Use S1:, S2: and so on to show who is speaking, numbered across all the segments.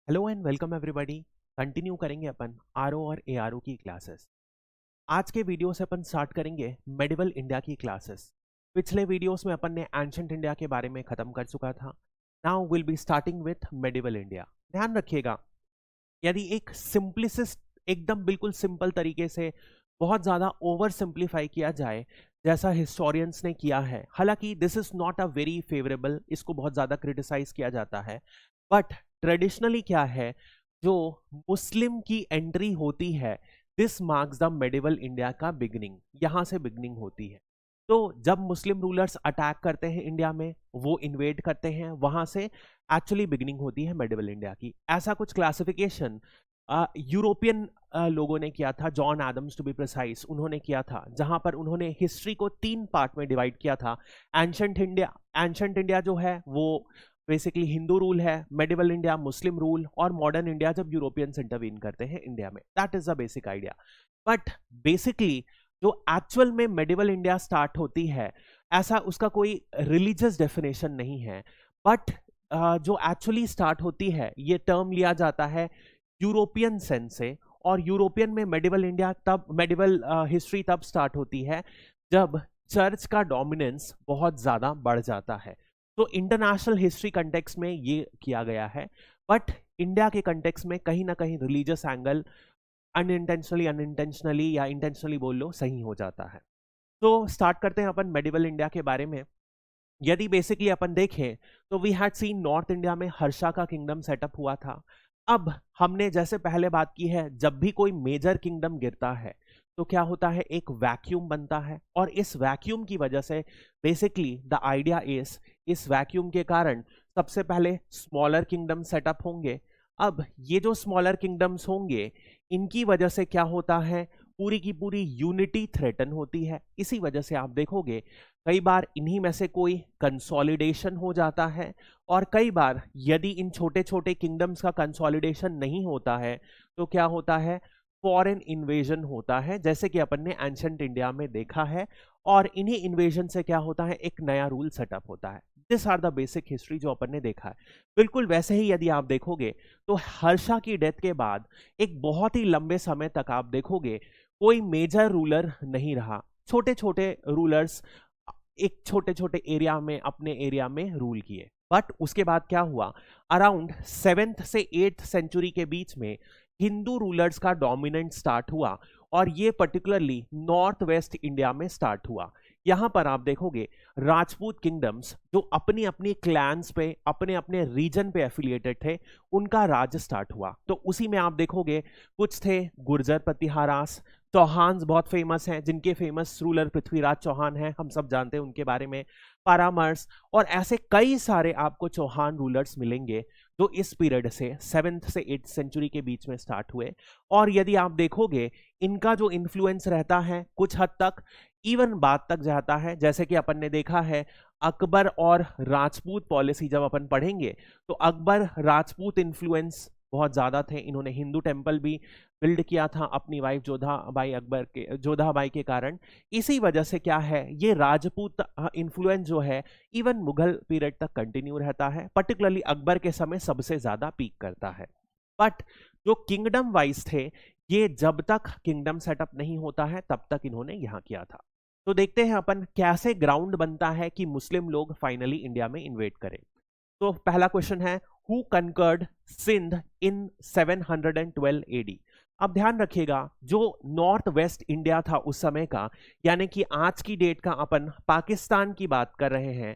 S1: Hello and welcome everybody. Continue करेंगे अपन RO और ARO की क्लासेस। आज के वीडियो से अपन स्टार्ट करेंगे मेडिवल इंडिया की क्लासेस। पिछले वीडियोस में अपन ने एंशंट इंडिया के बारे में खत्म कर चुका था। Now will be starting with medieval India. ध्यान रखिएगा, यदि एक सिंपलिसिस्ट एकदम बिल्कुल सिंपल तरीके से बहुत ज्यादा ओवर सिंप्लीफाई किया जाए जैसा हिस्टोरियंस ने किया है, हालांकि this is not a very favourable, इसको बहुत ज्यादा क्रिटिसाइज किया जाता है, बट ट्रेडिशनली क्या है, जो मुस्लिम की एंट्री होती है, this marks the medieval India का बिगनिंग, यहां से बिगनिंग होती है। तो जब मुस्लिम रूलर्स अटैक करते हैं इंडिया में, वो इन्वेड करते हैं, वहां से एक्चुअली बिगनिंग होती है मेडिवल इंडिया की। ऐसा कुछ क्लासिफिकेशन यूरोपियन लोगों ने किया था, John Adams to be precise उन्होंने किया था, जहां पर उन्होंने हिस्ट्री को 3 पार्ट में डिवाइड किया था। एंशंट इंडिया जो है वो बेसिकली हिंदू रूल है, मेडिवल इंडिया मुस्लिम रूल, और मॉडर्न इंडिया जब यूरोपियंस इंटरवीन करते हैं इंडिया में। That is the basic idea. But basically जो एक्चुअल में मेडिवल इंडिया स्टार्ट होती है, ऐसा उसका कोई रिलीजियस डेफिनेशन नहीं है, बट जो एक्चुअली स्टार्ट होती है, ये टर्म लिया जाता है यूरोपियन सेंस से, और यूरोपियन में मेडिवल इंडिया तब, मेडिवल हिस्ट्री तब स्टार्ट होती है जब चर्च का डोमिनेंस बहुत ज्यादा बढ़ जाता है। तो इंटरनेशनल हिस्ट्री कंटेक्स्ट में ये किया गया है, बट इंडिया के कंटेक्स्ट में कहीं ना कहीं रिलीजियस एंगल अनइंटेंशनली या इंटेंशनली बोल लो सही हो जाता है। तो स्टार्ट करते हैं अपन मेडिवल इंडिया के बारे में। यदि बेसिकली अपन देखें तो we had seen North India में हर्षा का किंगडम सेटअप हुआ था। अब हमने जैसे पहले बात की है, जब भी कोई मेजर किंगडम गिरता है तो क्या होता है, एक वैक्यूम बनता है, और इस वैक्यूम की वजह से बेसिकली द आइडिया इज, इस वैक्यूम के कारण सबसे पहले स्मॉलर किंगडम सेटअप होंगे। अब ये जो स्मॉलर किंगडम्स होंगे, इनकी वजह से क्या होता है, पूरी की पूरी यूनिटी थ्रेटन होती है। इसी वजह से आप देखोगे कई बार इन्हीं में से कोई कंसोलिडेशन हो जाता है, और कई बार यदि इन छोटे छोटे किंगडम्स का कंसोलिडेशन नहीं होता है तो क्या होता है, फॉरेन इन्वेजन होता है, जैसे कि अपन ने एंशंट इंडिया में देखा है। और इन्हीं इन्वेजन से क्या होता है, एक नया रूल सेटअप होता है। This are the basic history जो अपन ने देखा है। बिल्कुल वैसे ही यदि आप देखोगे तो हर्षा की डेथ के बाद एक बहुत ही लंबे समय तक आप देखोगे कोई मेजर रूलर नहीं रहा। छोटे छोटे रूलर्स एक छोटे छोटे एरिया में, अपने एरिया में रूल किए। बट उसके बाद क्या हुआ, अराउंड 7th से 8th सेंचुरी के बीच में हिंदू रूलर्स का डोमिनेंट स्टार्ट हुआ, और ये पर्टिकुलरली नॉर्थ वेस्ट इंडिया में स्टार्ट हुआ। यहां पर आप देखोगे राजपूत किंगडम्स जो अपनी अपनी क्लैंस पे, अपने अपने रीजन पे एफिलिएटेड थे, उनका राज स्टार्ट हुआ। तो उसी में आप देखोगे कुछ थे गुर्जर प्रतिहारास, चौहान बहुत फेमस हैं, जिनके फेमस रूलर पृथ्वीराज चौहान हैं, हम सब जानते हैं उनके बारे में, पारामर्स, और ऐसे कई सारे आपको चौहान रूलर्स मिलेंगे जो इस पीरियड से 7th से 8th सेंचुरी के बीच में स्टार्ट हुए। और यदि आप देखोगे इनका जो इन्फ्लुएंस रहता है कुछ हद तक इवन बात तक जाता है, जैसे कि अपन ने देखा है अकबर और राजपूत पॉलिसी जब अपन पढ़ेंगे तो अकबर राजपूत इन्फ्लुएंस बहुत ज्यादा थे। इन्होंने हिंदू टेंपल भी बिल्ड किया था अपनी वाइफ जोधाबाई के कारण। इसी वजह से क्या है, ये राजपूत इन्फ्लुएंस जो है इवन मुगल पीरियड तक कंटिन्यू रहता है, पर्टिकुलरली अकबर के समय सबसे ज्यादा पीक करता है। बट जो किंगडम वाइज थे, ये जब तक किंगडम सेटअप नहीं होता है तब तक इन्होंने यहां किया था। तो देखते हैं अपन कैसे ग्राउंड बनता है कि मुस्लिम लोग फाइनली इंडिया में इन्वेट करें। तो पहला क्वेश्चन है, who conquered Sindh in 712 AD. अब ध्यान रखिएगा, जो नॉर्थ वेस्ट इंडिया था उस समय का, यानी कि आज की डेट का अपन पाकिस्तान की बात कर रहे हैं,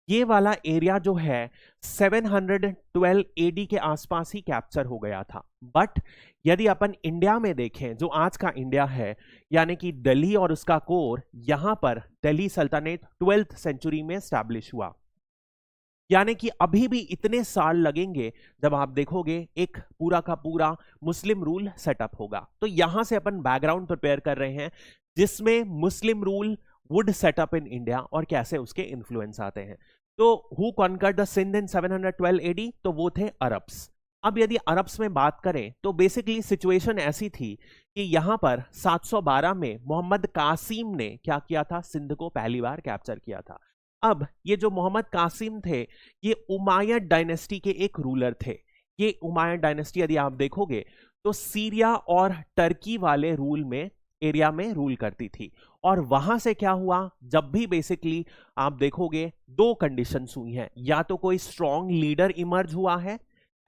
S1: ये वाला एरिया जो है 712 एडी के आसपास ही कैप्चर हो गया था। बट यदि अपन इंडिया में देखें, जो आज का इंडिया है, यानी कि दिल्ली और उसका कोर, यहां पर दिल्ली सल्तनत 12th सेंचुरी में स्टैब्लिश हुआ। यानी कि अभी भी इतने साल लगेंगे जब आप देखोगे एक पूरा का पूरा मुस्लिम रूल सेटअप होगा। तो यहां से अपन बैकग्राउंड प्रिपेयर कर रहे हैं जिसमें Muslim rule would setup in India और कैसे उसके इन्फ्लुएंस आते हैं। तो who conquered the Sindh in 712 AD, तो वो थे अरब्स। अब यदि अरब्स में बात करें तो बेसिकली सिचुएशन ऐसी थी कि यहां पर 712 में मोहम्मद कासिम ने क्या किया था, सिंध को पहली बार कैप्चर किया था। अब ये जो मोहम्मद कासिम थे, ये उमायद डायनेस्टी के एक रूलर थे। ये उमायद डायनेस्टी यदि आप देखोगे तो सीरिया और टर्की वाले रूल में एरिया में रूल करती थी। और वहां से क्या हुआ, जब भी बेसिकली आप देखोगे दो कंडीशंस हुई हैं, या तो कोई स्ट्रॉन्ग लीडर इमर्ज हुआ है,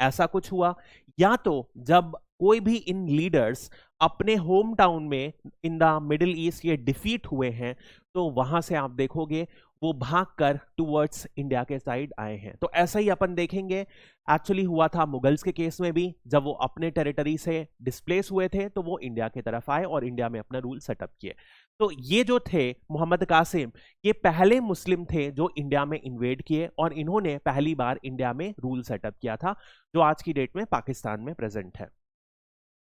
S1: ऐसा कुछ हुआ, या तो जब कोई भी इन लीडर्स अपने होम टाउन में इन द मिडिल ईस्ट ये डिफीट हुए हैं, तो वहां से आप देखोगे वो भागकर टुवर्ड्स इंडिया के साइड आए हैं। तो ऐसा ही अपन देखेंगे एक्चुअली हुआ था मुगल्स के केस में भी, जब वो अपने टेरिटरी से डिस्प्लेस हुए थे तो वो इंडिया की तरफ आए और इंडिया में अपना रूल सेटअप किए। तो ये जो थे मोहम्मद कासिम, ये पहले मुस्लिम थे जो इंडिया में इन्वेड किए और इन्होंने पहली बार इंडिया में रूल सेटअप किया था, जो आज की डेट में पाकिस्तान में प्रेजेंट है।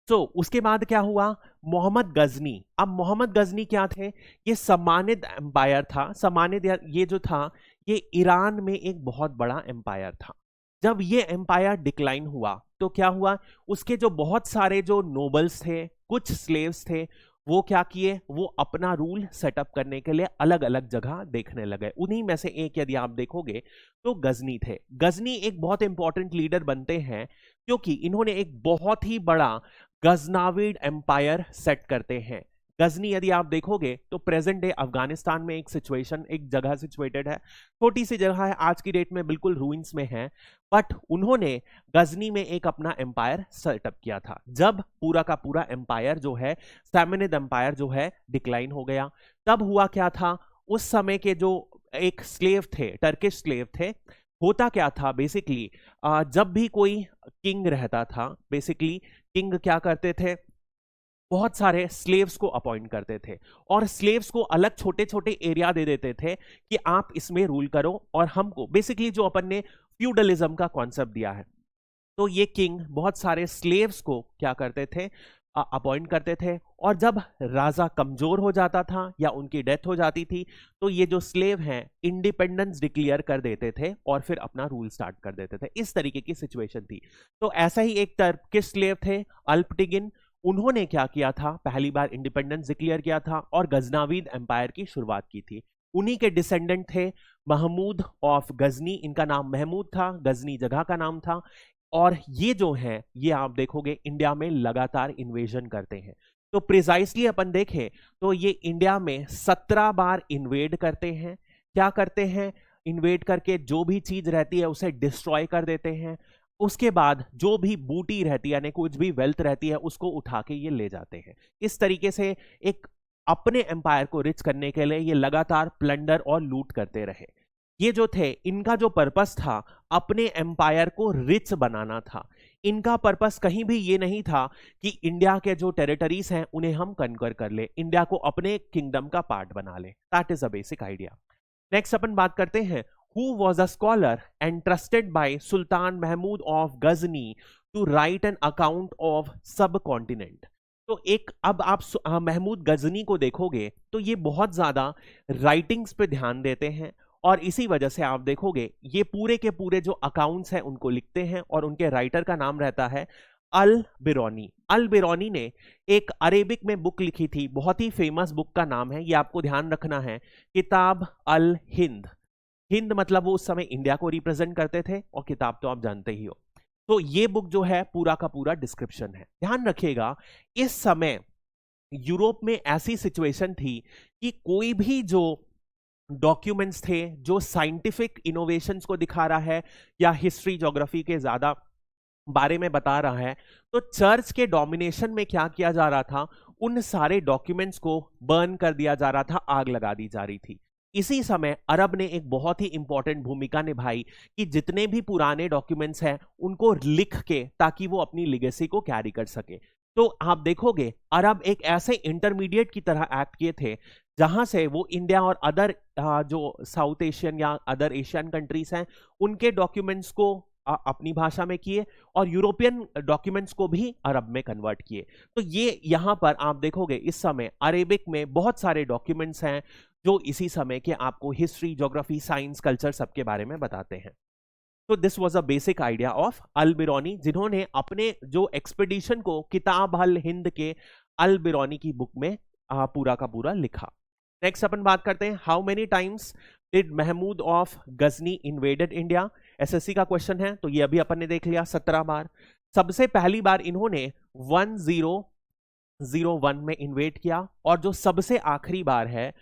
S1: तो उसके बाद क्या हुआ, मोहम्मद गजनी। अब मोहम्मद गजनी क्या थे, ये सम्मानित एम्पायर था। सम्मानित ये जो था ये ईरान में एक बहुत बड़ा एम्पायर था। जब ये एम्पायर डिक्लाइन हुआ तो क्या हुआ, उसके जो बहुत सारे जो नोबल्स थे, कुछ स्लेव्स थे, वो क्या किए, वो अपना रूल सेटअप करने के लिए अलग अलग जगह देखने लगे। उन्हीं में से एक यदि आप देखोगे तो गजनी थे। गजनी एक बहुत इंपॉर्टेंट लीडर बनते हैं क्योंकि इन्होंने एक बहुत ही बड़ा गजनाविड एम्पायर सेट करते हैं। गजनी यदि आप देखोगे तो प्रेजेंट डे अफगानिस्तान में एक सिचुएशन, एक जगह सिचुएटेड है, छोटी सी जगह है, आज की डेट में बिल्कुल रूइंस में है, बट उन्होंने गजनी में एक अपना एम्पायर सेटअप किया था। जब पूरा का पूरा एम्पायर जो है, सैमनिड एम्पायर जो है, डिक्लाइन हो गया, तब हुआ क्या था, उस समय के जो एक स्लेव थे, टर्किश स्लेव थे, होता क्या था बेसिकली, जब भी कोई किंग रहता था, बेसिकली किंग क्या करते थे, बहुत सारे स्लेव्स को अपॉइंट करते थे और स्लेव्स को अलग छोटे छोटे एरिया दे देते थे कि आप इसमें रूल करो, और हमको बेसिकली जो अपन ने फ्यूडलिज्म का कॉन्सेप्ट दिया है, तो ये किंग बहुत सारे स्लेव्स को क्या करते थे, अपॉइंट करते थे। और जब राजा कमजोर हो जाता था या उनकी डेथ हो जाती थी, तो ये जो स्लेव हैं इंडिपेंडेंस डिक्लेयर कर देते थे और फिर अपना रूल स्टार्ट कर देते थे। इस तरीके की सिचुएशन थी। तो ऐसा ही एक टर्किश स्लेव थे अल्पटिगिन, उन्होंने क्या किया था, पहली बार इंडिपेंडेंस डिक्लेयर किया था और गजनाविद एम्पायर की शुरुआत की थी। उन्हीं के डिसेंडेंट थे महमूद ऑफ गजनी, इनका नाम महमूद था, गजनी जगह का नाम था। और ये जो है, ये आप देखोगे इंडिया में लगातार इन्वेजन करते हैं। तो प्रिसाइसली अपन देखें तो ये इंडिया में 17 बार इन्वेड करते हैं। क्या करते हैं, इन्वेड करके जो भी चीज रहती है उसे डिस्ट्रॉय कर देते हैं। उसके बाद जो भी बूटी रहती है, यानी कुछ भी वेल्थ रहती है, उसको उठा के ये ले जाते हैं। इस तरीके से एक अपने एम्पायर को रिच करने के लिए ये लगातार प्लंडर और लूट करते रहे। ये जो थे, इनका जो पर्पस था अपने एम्पायर को रिच बनाना था। इनका पर्पस कहीं भी ये नहीं था कि इंडिया के जो टेरिटरीज हैं उन्हें हम कन्कर कर ले, इंडिया को अपने किंगडम का पार्ट बना ले। That is a basic idea. Next अपन बात करते हैं, who was a scholar entrusted by Sultan Mahmud of Ghazni to write an account of subcontinent। तो एक अब आप महमूद गजनी को देखोगे तो ये बहुत ज्यादा राइटिंग्स पे ध्यान देते हैं और इसी वजह से आप देखोगे ये पूरे के पूरे जो अकाउंट्स हैं उनको लिखते हैं और उनके राइटर का नाम रहता है अल बिरौनी। अल बिरौनी ने एक अरेबिक में बुक लिखी थी, बहुत ही फेमस बुक का नाम है, ये आपको ध्यान रखना है, किताब अल हिंद। हिंद मतलब वो उस समय इंडिया को रिप्रेजेंट करते थे और किताब तो आप जानते ही हो। तो ये बुक जो है पूरा का पूरा डिस्क्रिप्शन है। ध्यान रखिएगा, इस समय यूरोप में ऐसी सिचुएशन थी कि कोई भी जो डॉक्यूमेंट्स थे जो साइंटिफिक इनोवेशंस को दिखा रहा है या हिस्ट्री ज्योग्राफी के ज्यादा बारे में बता रहा है, तो चर्च के डोमिनेशन में क्या किया जा रहा था, उन सारे डॉक्यूमेंट्स को बर्न कर दिया जा रहा था, आग लगा दी जा रही थी। इसी समय अरब ने एक बहुत ही इंपॉर्टेंट भूमिका निभाई कि जितने भी पुराने डॉक्यूमेंट्स हैं उनको लिख के, ताकि वो अपनी लिगेसी को कैरी कर सके। तो आप देखोगे अरब एक ऐसे इंटरमीडिएट की तरह एक्ट किए थे जहां से वो इंडिया और अदर जो साउथ एशियन या अदर एशियन कंट्रीज हैं उनके डॉक्यूमेंट्स को अपनी भाषा में किए और यूरोपियन डॉक्यूमेंट्स को भी अरब में कन्वर्ट किए। तो ये यहां पर आप देखोगे इस समय अरेबिक में बहुत सारे डॉक्यूमेंट्स हैं जो इसी समय के आपको हिस्ट्री, ज्योग्राफी, साइंस, कल्चर सबके बारे में बताते हैं। तो this was a basic idea of Al Biruni, जिन्होंने अपने जो एक्सपीडिशन को किताब अल हिंद के अल बिरौनी की बुक में पूरा का पूरा लिखा। नेक्स्ट अपन बात करते हैं, how many times did Mahmud of Ghazni invaded India? SSC का क्वेश्चन है, तो ये अभी अपन ने देख लिया 17 बार। सबसे पहली बार इन्होंने 1001 में इन्वेड किया, और जो सबसे आखिरी बार है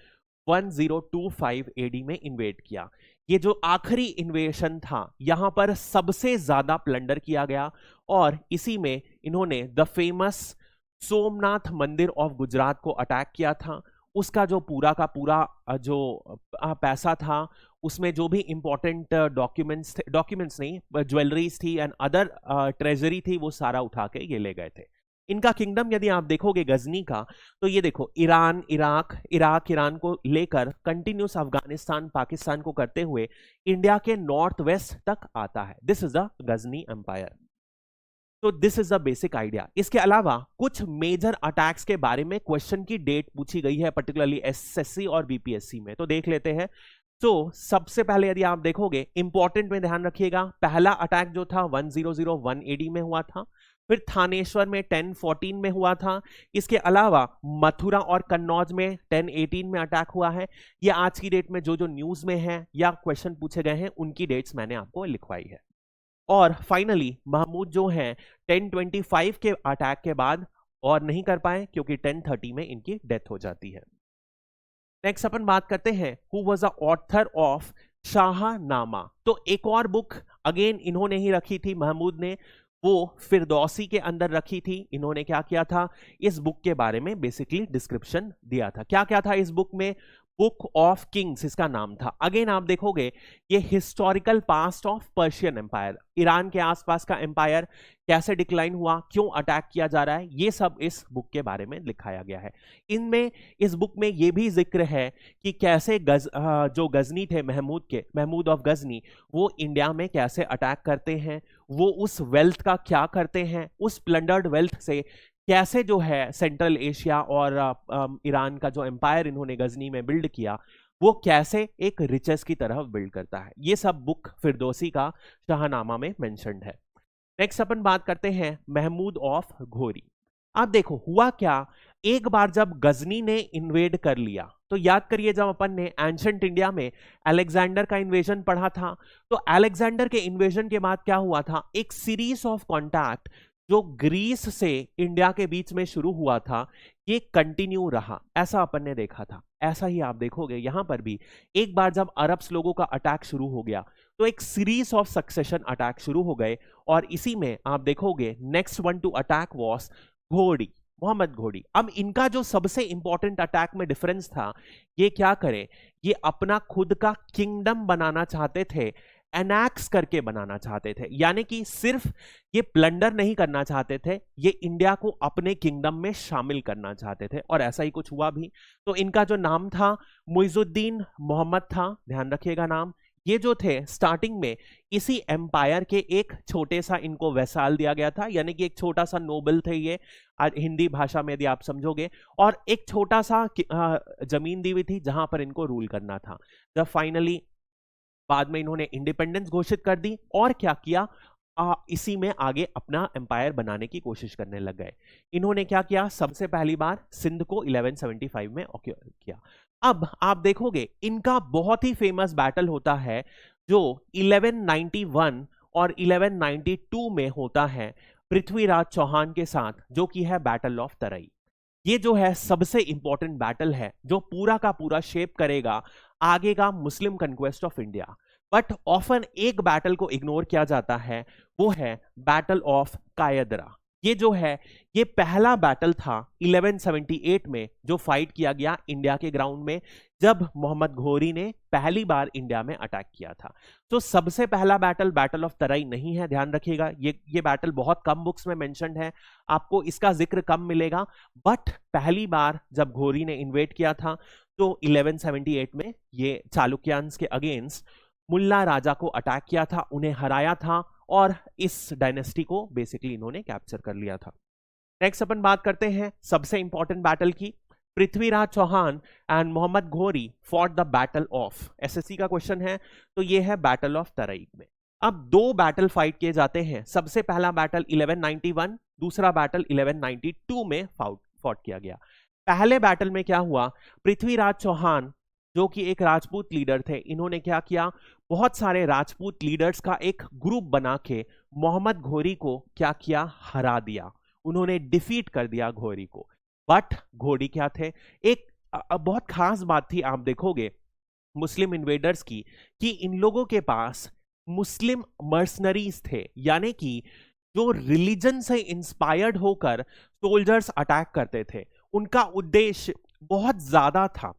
S1: 1025 एडी में इन्वेड किया। ये जो आखिरी इन्वेशन था, यहां पर सबसे ज्यादा प्लंडर किया गया, और इसी में इन्होंने द फेमस सोमनाथ मंदिर ऑफ गुजरात को अटैक किया था। उसका जो पूरा का पूरा जो पैसा था, उसमें जो भी इंपॉर्टेंट डॉक्यूमेंट्स नहीं, ज्वेलरीज थी एंड अदर ट्रेजरी थी, वो सारा उठा के ये ले गए थे। इनका किंगडम यदि आप देखोगे गजनी का, तो ये देखो ईरान, ईरान को लेकर कंटिन्यूस अफगानिस्तान, पाकिस्तान को करते हुए इंडिया के नॉर्थ वेस्ट तक आता है। This is the Ghazni empire. तो this is the basic idea. इसके अलावा कुछ मेजर अटैक्स के बारे में क्वेश्चन की डेट पूछी गई है, पर्टिकुलरली एसएससी और बीपीएससी में, तो देख लेते हैं। तो सबसे पहले यदि आप देखोगे, इंपॉर्टेंट में ध्यान रखिएगा, पहला अटैक जो था 1001 एडी में हुआ था, फिर थानेश्वर में 1014 में हुआ था। इसके अलावा मथुरा और कन्नौज में 1018 में अटैक हुआ है। ये आज की डेट में जो जो न्यूज में है या क्वेश्चन पूछे गए हैं, उनकी डेट्स मैंने आपको लिखवाई है। और फाइनली महमूद जो हैं 1025 के अटैक के बाद और नहीं कर पाए, क्योंकि 1030 में इनकी डेथ हो जाती है। नेक्स्ट अपन बात करते हैं, who was the author of Shahnameh. तो एक और बुक अगेन इन्होंने ही रखी थी, महमूद ने, वो फिरदौसी के अंदर रखी थी। इन्होंने क्या किया था, इस बुक के बारे में बेसिकली डिस्क्रिप्शन दिया था। क्या क्या था इस बुक में? बुक ऑफ किंग्स इसका नाम था। अगेन आप देखोगे, ये historical past of Persian empire, Iran के आसपास का एम्पायर कैसे डिक्लाइन हुआ, क्यों अटैक किया जा रहा है, ये सब इस बुक के बारे में लिखाया गया है। इनमें इस बुक में ये भी जिक्र है कि कैसे जो गजनी थे महमूद ऑफ गजनी, वो इंडिया में कैसे अटैक करते हैं, वो उस वेल्थ का क्या करते हैं, उस प्लंडर्ड वेल्थ से कैसे जो है सेंट्रल एशिया और ईरान का जो एम्पायर इन्होंने गजनी में बिल्ड किया, वो कैसे एक रिचेस की तरफ बिल्ड करता है। ये सब बुक फिरदौसी का शाहनामा में मेंशन्ड है। नेक्स्ट अपन बात करते हैं महमूद ऑफ घोरी। आप देखो हुआ क्या, एक बार जब गजनी ने इन्वेड कर लिया, तो याद करिए जब अपन ने एंशंट इंडिया में अलेक्जेंडर का इन्वेजन पढ़ा था, तो अलेक्जेंडर के इन्वेजन के बाद क्या हुआ था, एक सीरीज ऑफ कॉन्टैक्ट जो ग्रीस से इंडिया के बीच में शुरू हुआ था, ये कंटिन्यू रहा, ऐसा अपन ने देखा था। ऐसा ही आप देखोगे यहां पर भी, एक बार जब अरब्स लोगों का अटैक शुरू हो गया, तो एक सीरीज ऑफ सक्सेशन अटैक शुरू हो गए, और इसी में आप देखोगे next one two attack was घोड़ी, मोहम्मद घोड़ी। अब इनका जो सबसे इंपॉर्टेंट अटैक में डिफरेंस था, ये क्या करे, ये अपना खुद का किंगडम बनाना चाहते थे, एनैक्स करके बनाना चाहते थे, यानी कि सिर्फ ये प्लंडर नहीं करना चाहते थे, ये इंडिया को अपने किंगडम में शामिल करना चाहते थे, और ऐसा ही कुछ हुआ भी। तो इनका जो नाम था मुइजुद्दीन मोहम्मद था, ध्यान रखिएगा नाम। ये जो थे स्टार्टिंग में इसी एम्पायर के एक छोटे सा इनको वैसाल दिया गया था, यानी कि एक छोटा सा नोबल थे ये, हिंदी भाषा में यदि आप समझोगे, और एक छोटा सा जमीन दी हुई थी जहां पर इनको रूल करना था। जब फाइनली बाद में इन्होंने इंडिपेंडेंस घोषित कर दी, और क्या किया, इसी में आगे अपना एम्पायर बनाने की कोशिश करने लग गए। इन्होंने क्या किया, सबसे पहली बार सिंध को 1175 में ऑक्यूपाई किया। अब आप देखोगे इनका बहुत ही फेमस बैटल होता है जो 1191 और 1192 में होता है पृथ्वीराज चौहान के साथ, जो कि है बैटल ऑफ तरई। ये जो है सबसे इंपॉर्टेंट बैटल है, जो पूरा का पूरा शेप करेगा आगे का Muslim conquest of India. But often एक बैटल को इग्नोर किया जाता है, वो है बैटल ऑफ कायदरा। ये जो है, ये पहला बैटल था 1178 में जो फाइट किया गया इंडिया के ग्राउंड में, जब मोहम्मद घोरी ने पहली बार इंडिया में अटैक किया था। तो सबसे पहला बैटल बैटल ऑफ तरई नहीं है, ध्यान रखिएगा। ये बैटल बहुत कम बुक्स में मेंशन्ड है, आपको इसका जिक्र कम मिलेगा। बट पहली बार जब घोरी ने इन्वेड किया था, तो 1178 में ये चालुक्यान्स के अगेंस्ट मुल्ला राजा को अटैक किया था, उन्हें हराया था, और इस डायनेस्टी को बेसिकली इन्होंने कैप्चर कर लिया था। नेक्स्ट अपन बात करते हैं सबसे इंपॉर्टेंट बैटल की। Prithviraj Chauhan and Mohammad Ghori fought the battle of, SSC का क्वेश्चन है, तो ये है बैटल ऑफ तरई में। अब दो बैटल फाइट किए जाते हैं। सबसे पहला बैटल 1191, दूसरा बैटल 1192 में फॉट किया गया। पहले बैटल में क्या हुआ, पृथ्वीराज चौहान जो कि एक राजपूत लीडर थे, इन्होंने क्या किया, बहुत सारे राजपूत लीडर्स का एक ग्रुप बना के मोहम्मद घोरी को क्या किया, हरा दिया। उन्होंने डिफीट कर दिया घोरी को। बट घोरी क्या थे, एक बहुत खास बात थी, आप देखोगे मुस्लिम इन्वेडर्स की, कि इन लोगों के पास मुस्लिम मर्सनरीज थे, यानी कि जो रिलीजन से इंस्पायर्ड होकर सोल्जर्स अटैक करते थे। उनका उद्देश्य बहुत ज्यादा था।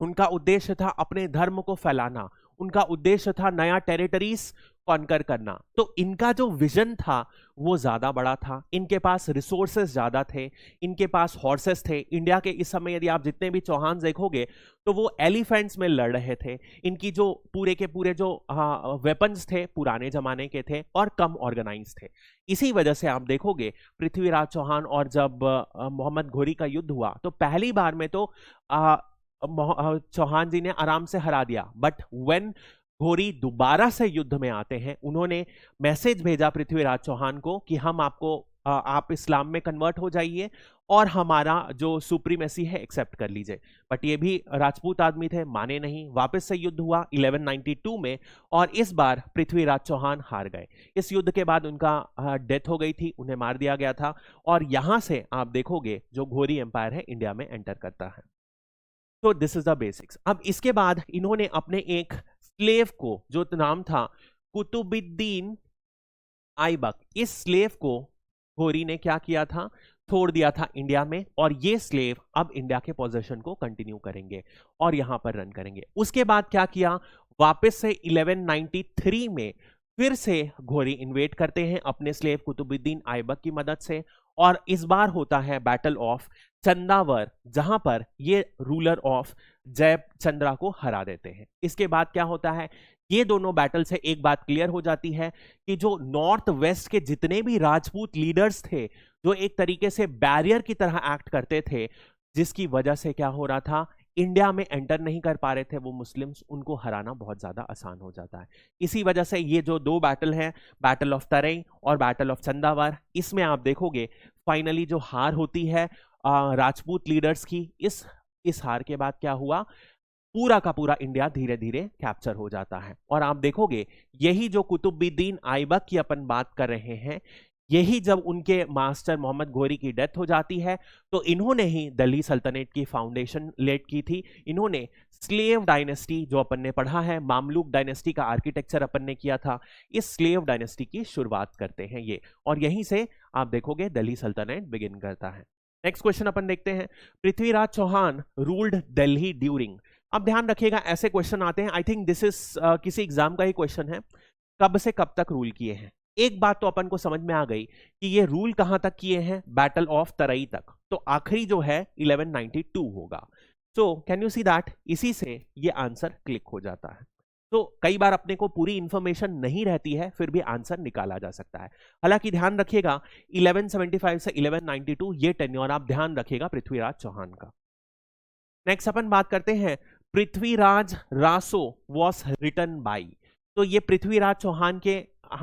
S1: उनका उद्देश्य था अपने धर्म को फैलाना, उनका उद्देश्य था नया टेरिटरीज कॉन्कर करना। तो इनका जो विजन था वो ज्यादा बड़ा था। इनके पास रिसोर्सेस ज्यादा थे, इनके पास हॉर्सेस थे। इंडिया के इस समय यदि आप जितने भी चौहान देखोगे तो वो एलिफेंट्स में लड़ रहे थे। इनकी जो पूरे के पूरे जो वेपन्स थे पुराने जमाने के थे और कम ऑर्गेनाइज थे। इसी वजह से आप देखोगे पृथ्वीराज चौहान और जब मोहम्मद घोरी का युद्ध हुआ तो पहली बार में तो चौहान जी ने आराम से हरा दिया। बट व्हेन घोरी दोबारा से युद्ध में आते हैं, उन्होंने मैसेज भेजा पृथ्वीराज चौहान को कि हम आपको आप इस्लाम में कन्वर्ट हो जाइए और हमारा जो सुप्रीमेसी है एक्सेप्ट कर लीजिए। बट ये भी राजपूत आदमी थे, माने नहीं। वापस से युद्ध हुआ 1192 में और इस बार पृथ्वीराज चौहान हार गए। इस युद्ध के बाद उनका डेथ हो गई थी, उन्हें मार दिया गया था। और यहां से आप देखोगे जो घोरी एम्पायर है इंडिया में एंटर करता है। तो दिस इज द बेसिक्स। अब इसके बाद इन्होंने अपने एक स्लेव को, जो नाम था कुतुबुद्दीन आइबक, इस स्लेव को घोरी ने क्या किया था, छोड़ दिया था इंडिया में। और ये स्लेव अब इंडिया के पोजीशन को कंटिन्यू करेंगे और यहां पर रन करेंगे। उसके बाद क्या किया, वापस से 1193 में फिर से घोरी इन्वेट करते हैं अपने स्लेव कुतुबुद्दीन आइबक की मदद से। और इस बार होता है बैटल ऑफ चंदावर, जहां पर ये रूलर ऑफ जयचंद्रा को हरा देते हैं। इसके बाद क्या होता है, ये दोनों बैटल से एक बात क्लियर हो जाती है कि जो नॉर्थ वेस्ट के जितने भी राजपूत लीडर्स थे, जो एक तरीके से बैरियर की तरह एक्ट करते थे, जिसकी वजह से क्या हो रहा था, इंडिया में एंटर नहीं कर पा रहे थे वो मुस्लिम्स, उनको हराना बहुत ज्यादा आसान हो जाता है। इसी वजह से ये जो दो बैटल हैं, बैटल ऑफ तरई और बैटल ऑफ चंदावर, इसमें आप देखोगे फाइनली जो हार होती है राजपूत लीडर्स की। इस हार के बाद क्या हुआ, पूरा का पूरा इंडिया धीरे धीरे कैप्चर हो जाता है। और आप देखोगे यही जो कुतुबुद्दीन आइबक की अपन बात कर रहे हैं, यही जब उनके मास्टर मोहम्मद घोरी की डेथ हो जाती है तो इन्होंने ही दिल्ली सल्तनत की फाउंडेशन लेड की थी। इन्होंने स्लेव डायनेस्टी, जो अपन ने पढ़ा है, मामलुक डायनेस्टी का आर्किटेक्चर अपन ने किया था, इस स्लेव डायनेस्टी की शुरुआत करते हैं ये। और यहीं से आप देखोगे दिल्ली सल्तनत बिगिन करता है। नेक्स्ट क्वेश्चन अपन देखते हैं, पृथ्वीराज चौहान रूल्ड दिल्ली ड्यूरिंग। अब ध्यान रखिएगा ऐसे क्वेश्चन आते हैं, आई थिंक दिस इज किसी एग्जाम का ही क्वेश्चन है, कब से कब तक रूल किए हैं। एक बात तो अपन को समझ में आ गई कि ये रूल कहां तक किए हैं, बैटल ऑफ तरई तक। तो आखिरी जो है 1192 होगा। So can you see that, इसी से ये आंसर क्लिक हो जाता है। तो कई बार अपने को पूरी इंफॉर्मेशन नहीं रहती है, फिर भी आंसर निकाला जा सकता है। हालांकि ध्यान रखिएगा 1175 से 1192 ये टेन्योर आप ध्यान रखिएगा पृथ्वीराज चौहान का। नेक्स्ट अपन बात करते हैं, Prithviraj Raso was written by. तो ये पृथ्वीराज चौहान के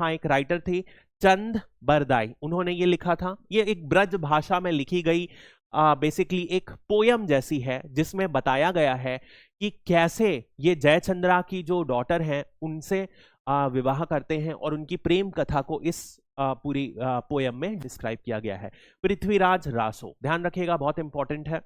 S1: एक राइटर थे चंद बरदाई, उन्होंने ये लिखा था। ये एक ब्रज भाषा में लिखी गई बेसिकली एक पोयम जैसी है, जिसमें बताया गया है कि कैसे ये जयचंद्रा की जो डॉटर हैं उनसे विवाह करते हैं और उनकी प्रेम कथा को इस पूरी पोयम में डिस्क्राइब किया गया है। पृथ्वीराज रासो, ध्यान रखिएगा, बहुत इंपॉर्टेंट है।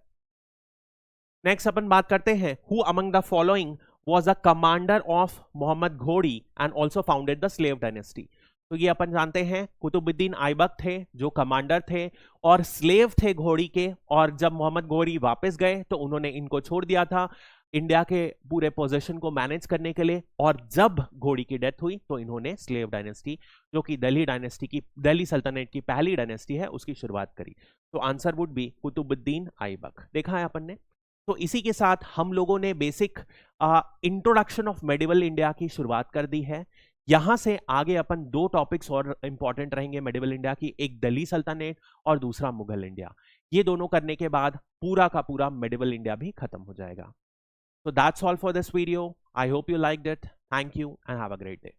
S1: नेक्स्ट अपन बात करते हैं, who among the following was a commander of Mohammad Ghori and also founded the slave dynasty। तो ये अपन जानते हैं कुतुबुद्दीन आइबक थे जो कमांडर थे और स्लेव थे घोड़ी के। और जब मोहम्मद घोरी वापस गए तो उन्होंने इनको छोड़ दिया था इंडिया के पूरे पोजीशन को मैनेज करने के लिए। और जब घोड़ी की डेथ हुई तो इन्होंने स्लेव डायनेस्टी, जो कि दिल्ली डायनेस्टी की, दिल्ली सल्तनत की पहली डायनेस्टी है, उसकी शुरुआत करी। तो answer would be Qutubuddin Aibak. देखा है अपन ने। तो इसी के साथ हम लोगों ने basic introduction of medieval India की शुरुआत कर दी है। यहां से आगे अपन दो टॉपिक्स और इंपॉर्टेंट रहेंगे मेडिवल इंडिया की, एक दिल्ली सल्तनत और दूसरा मुगल इंडिया। ये दोनों करने के बाद पूरा का पूरा मेडिवल इंडिया भी खत्म हो जाएगा। So that's all for this video. I hope you liked it. Thank you and have a great day.